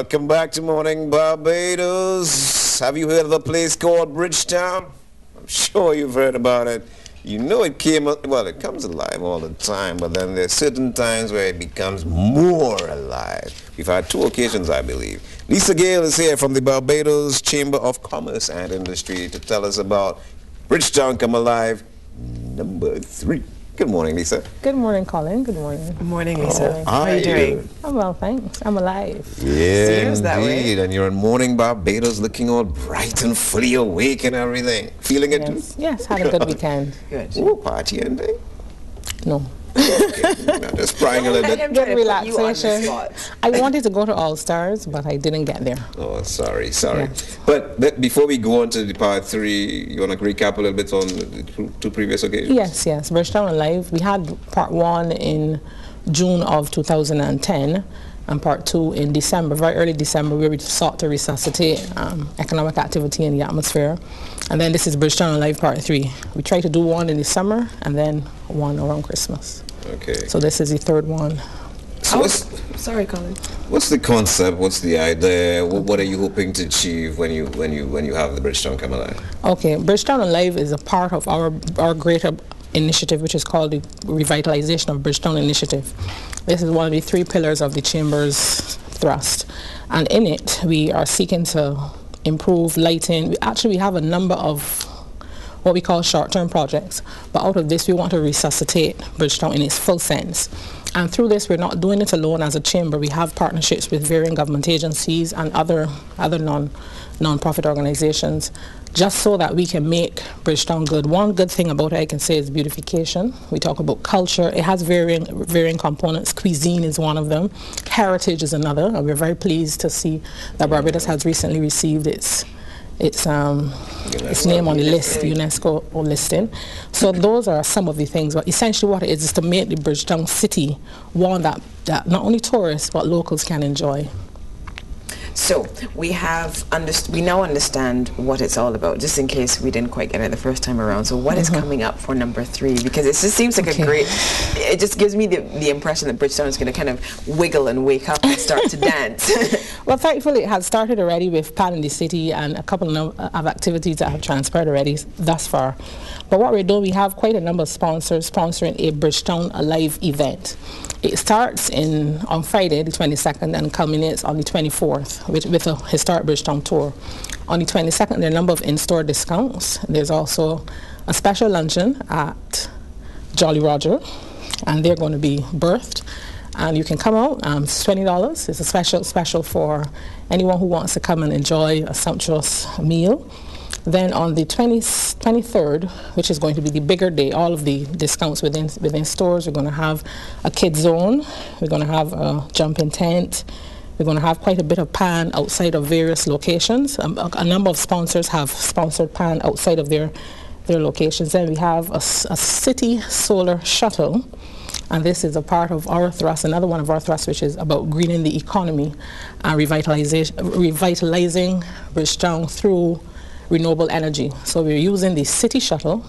Welcome back to Morning Barbados. Have you heard of a place called Bridgetown? I'm sure you've heard about it. You know it it comes alive all the time, but then there's certain times where it becomes more alive. We've had two occasions, I believe. Lisa Gale is here from the Barbados Chamber of Commerce and Industry to tell us about Bridgetown Come Alive #3. Good morning, Lisa. Good morning, Colin. Good morning. Good morning, Lisa. How are you doing? I'm well, thanks. I'm alive. Yeah, Seems that way. And you're in Morning Barbados looking all bright and fully awake and everything. Feeling it too? Yes, had a good weekend. Good. Ooh, party ending? No. Just crying a little bit. Good relaxation. I wanted to go to All Stars, but I didn't get there. Oh, sorry. Yes. But before we go on to the part 3, you want to recap a little bit on the two previous occasions? Yes. Bridgetown Alive. We had part 1 in June of 2010 and part 2 in December, very early December, where we sought to resuscitate economic activity in the atmosphere. And then this is Bridgetown Alive part 3. We try to do one in the summer and then one around Christmas. Okay. So this is the third one. So Sorry, Colin. what's the concept? What's the idea? What are you hoping to achieve when you have the Bridgetown Come Alive? Okay, Bridgetown Alive is a part of our greater initiative, which is called the Revitalization of Bridgetown Initiative. This is one of the 3 pillars of the Chamber's thrust, and in it we are seeking to improve lighting. We have a number of what we call short-term projects, but out of this we want to resuscitate Bridgetown in its full sense. And through this, we're not doing it alone as a chamber. We have partnerships with varying government agencies and other non-profit organizations, just so that we can make Bridgetown good. One good thing about it I can say is beautification. We talk about culture. It has varying components. Cuisine is one of them. Heritage is another. And we're very pleased to see that Barbados has recently received its name on the list, UNESCO listing. So those are some of the things, but essentially what it is to make the Bridgetown city one that not only tourists but locals can enjoy. So we now understand what it's all about, just in case we didn't quite get it the first time around. So what is coming up for #3? Because it just seems like it just gives me the impression that Bridgetown is going to kind of wiggle and wake up and start to dance. Well, thankfully it has started already with Pan in the City and a couple of activities that have transpired already thus far. But what we're doing, we have quite a number of sponsors sponsoring a Bridgetown Alive event. It starts on Friday, the 22nd, and culminates on the 24th with a historic Bridgetown tour. On the 22nd, there are a number of in-store discounts. There's also a special luncheon at Jolly Roger, and they're going to be birthed. And you can come out. It's $20. It's a special for anyone who wants to come and enjoy a sumptuous meal. Then on the 23rd, which is going to be the bigger day, all of the discounts within stores, we're going to have a kids zone, we're going to have a jumping tent, we're going to have quite a bit of pan outside of various locations. A number of sponsors have sponsored pan outside of their locations. Then we have a city solar shuttle, and this is a part of our thrust, another one of our thrusts, which is about greening the economy and revitalizing Bridgetown through renewable energy. So we're using the city shuttle,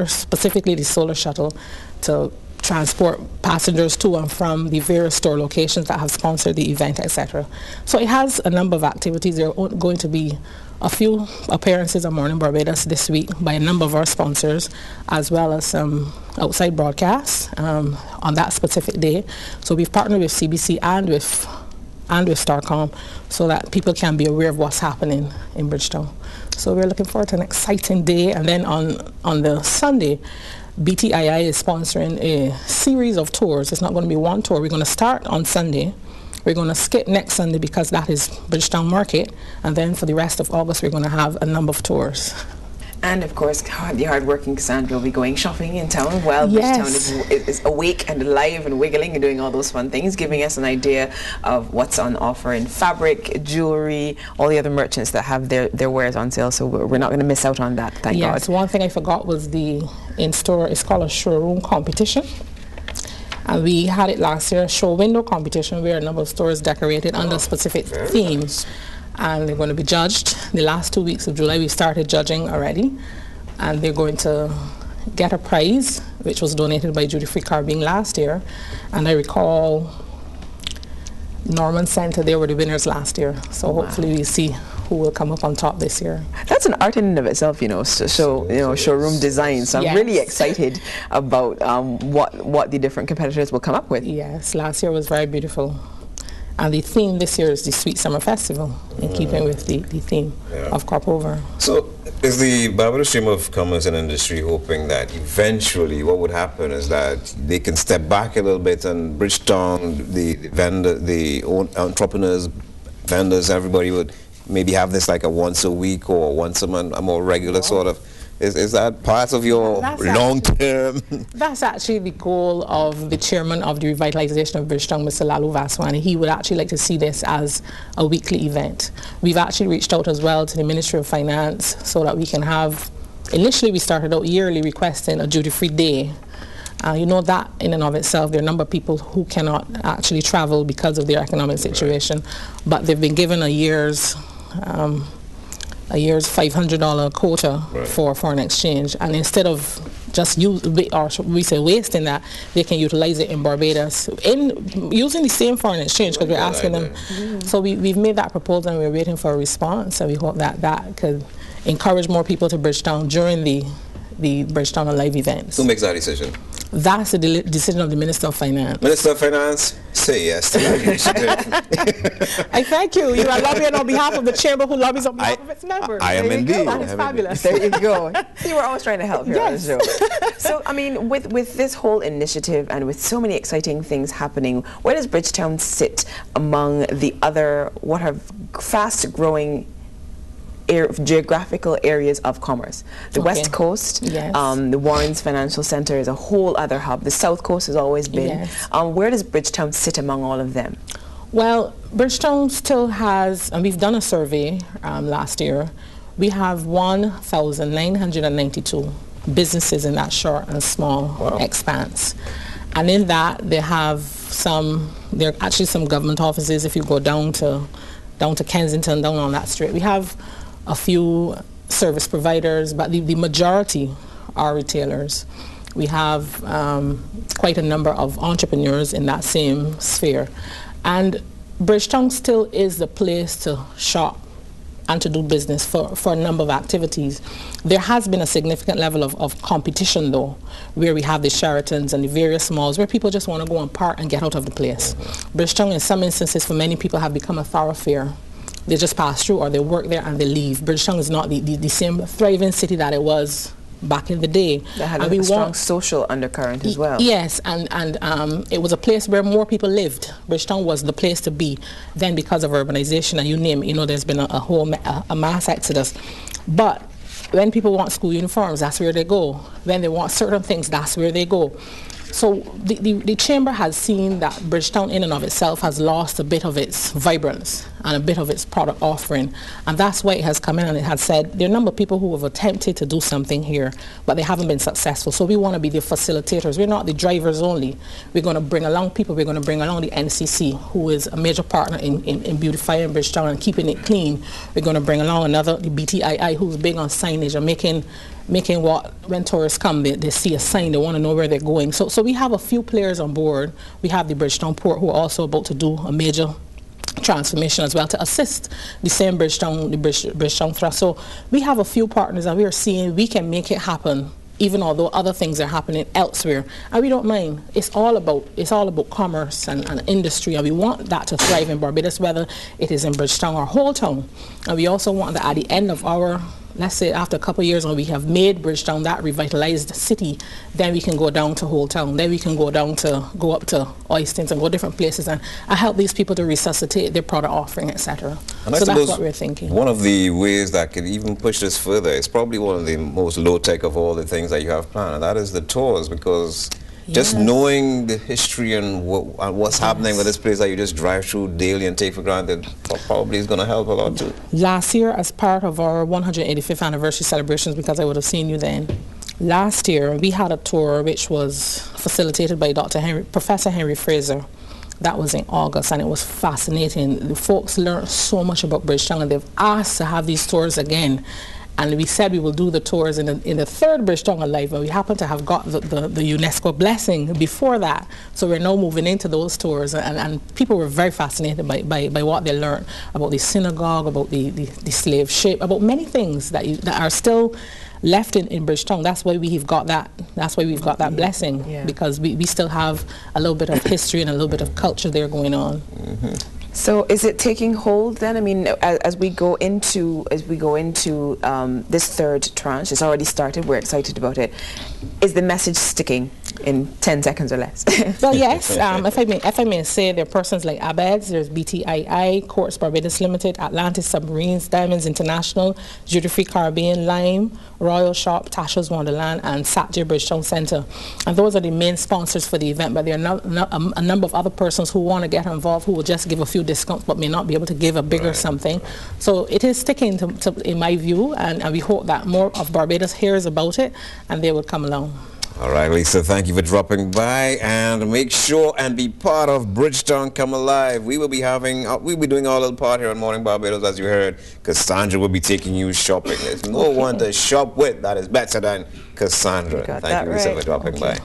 specifically the solar shuttle, to transport passengers to and from the various store locations that have sponsored the event, etc. So it has a number of activities. There are going to be a few appearances on Morning Barbados this week by a number of our sponsors, as well as some outside broadcasts on that specific day. So we've partnered with CBC and with Starcom so that people can be aware of what's happening in Bridgetown. So we're looking forward to an exciting day. And then on the Sunday, BTII is sponsoring a series of tours. It's not going to be one tour. We're going to start on Sunday. We're going to skip next Sunday because that is Bridgetown Market. And then for the rest of August, we're going to have a number of tours. And of course, the hard-working Cassandra will be going shopping in town while Bridgetown is awake and alive and wiggling and doing all those fun things, giving us an idea of what's on offer in fabric, jewelry, all the other merchants that have their wares on sale. So we're not going to miss out on that, thank God. Yes, one thing I forgot was the in-store, it's called a showroom competition. And we had it last year, show window competition, where a number of stores decorated under specific themes. And they're going to be judged. The last 2 weeks of July we started judging already, and they're going to get a prize which was donated by Duty Free Caribbean last year. And I recall Norman Center, they were the winners last year. So hopefully we see who will come up on top this year. That's an art in and of itself, you know, showroom design. So I'm really excited about what the different competitors will come up with. Yes, last year was very beautiful. And the theme this year is the Sweet Summer Festival, in keeping with the theme of Crop Over. So is the Barbados Chamber of Commerce and Industry hoping that eventually what would happen is that they can step back a little bit and Bridgetown, the entrepreneurs, vendors, everybody would maybe have this like a once a week or once a month, a more regular sort of? Is that part of your long term? That's actually the goal of the chairman of the revitalization of Bridgetown, Mr. Lalu Vaswani. He would actually like to see this as a weekly event. We've actually reached out as well to the Ministry of Finance so that we can have, initially we started out yearly requesting a duty-free day. You know, that in and of itself, there are a number of people who cannot actually travel because of their economic situation, but they've been given a year's $500 quota for foreign exchange, and instead of just wasting that, they can utilize it in Barbados in using the same foreign exchange, because we're asking them. So we've made that proposal and we're waiting for a response, and we hope that that could encourage more people to Bridgetown during the Bridgetown Alive events. Who makes that decision? That's the decision of the Minister of Finance. Minister of Finance, say yes to that initiative. I thank you. You are lobbying on behalf of the chamber who lobbies on behalf of its members. I am indeed. That is fabulous. There you go. See, we're always trying to help here on the show. So, I mean, with this whole initiative and with so many exciting things happening, where does Bridgetown sit among the other, what are fast-growing geographical areas of commerce? The West Coast, the Warren's Financial Center is a whole other hub. The South Coast has always been. Where does Bridgetown sit among all of them? Well, Bridgetown still has, and we've done a survey last year, we have 1,992 businesses in that short and small expanse. And in that, there are actually some government offices. If you go down to Kensington, down on that street, we have a few service providers, but the majority are retailers. We have quite a number of entrepreneurs in that same sphere. And Bridgetown still is the place to shop and to do business for a number of activities. There has been a significant level of competition, though, where we have the Sheratons and the various malls where people just want to go and park and get out of the place. Bridgetown, in some instances, for many people, have become a thoroughfare. They just pass through or they work there and they leave. Bridgetown is not the same thriving city that it was back in the day. That had a strong social undercurrent as well. Yes, and it was a place where more people lived. Bridgetown was the place to be. Then because of urbanization and you name it, you know, there's been a whole mass exodus. But when people want school uniforms, that's where they go. When they want certain things, that's where they go. So the chamber has seen that Bridgetown in and of itself has lost a bit of its vibrance and a bit of its product offering, and that's why it has come in and it has said there are a number of people who have attempted to do something here, but they haven't been successful. So we want to be the facilitators. We're not the drivers only. We're going to bring along people. We're going to bring along the NCC, who is a major partner in beautifying Bridgetown and keeping it clean. We're going to bring along the BTII, who's big on signage and making what, when tourists come, they see a sign, they want to know where they're going. So we have a few players on board. We have the Bridgetown Port, who are also about to do a major transformation as well to assist the same Bridgetown Thrust. So we have a few partners and we are seeing we can make it happen, even although other things are happening elsewhere, and we don't mind. It's all about commerce and industry, and we want that to thrive in Barbados, whether it is in Bridgetown or Whole Town. And we also want that at the end of our, let's say after a couple of years when we have made Bridgetown that revitalized city, then we can go down to Whole Town, then we can go up to Oystons and go different places and help these people to resuscitate their product offering, etc. So that's what we're thinking. One of the ways that could even push this further is probably one of the most low-tech of all the things that you have planned, and that is the tours, because just knowing the history and what's happening with this place that you just drive through daily and take for granted probably is going to help a lot too. Last year, as part of our 185th anniversary celebrations, because I would have seen you then, last year we had a tour which was facilitated by Professor Henry Fraser. That was in August, and it was fascinating. The folks learned so much about Bridgetown, and they've asked to have these tours again. and we said we will do the tours in the third Bridgetown Alive, and we happen to have got the UNESCO blessing before that. So we're now moving into those tours, and people were very fascinated by what they learned about the synagogue, about the slave ship, about many things that are still left in Bridgetown. That's why we've got that. That's why we've got that blessing, because we still have a little bit of history and a little bit of culture there going on. So is it taking hold then? I mean, as we go into this third tranche, it's already started. We're excited about it. Is the message sticking in 10 seconds or less? Well, yes. If I may say, there are persons like ABEDS, there's BTII, Quartz Barbados Limited, Atlantis Submarines, Diamonds International, Duty Free Caribbean, Lime, Royal Shop, Tasha's Wonderland, and Satya Bridgetown Center. And those are the main sponsors for the event, but there are a number of other persons who want to get involved, who will just give a few discounts but may not be able to give a bigger something. So it is sticking in my view, and we hope that more of Barbados hears about it and they will come along. All right, Lisa, thank you for dropping by, and make sure and be part of Bridgetown Come Alive. We will be doing our little part here on Morning Barbados, as you heard. Cassandra will be taking you shopping. There's no one to shop with that is better than Cassandra. You got Thank you, Lisa, right. for dropping by.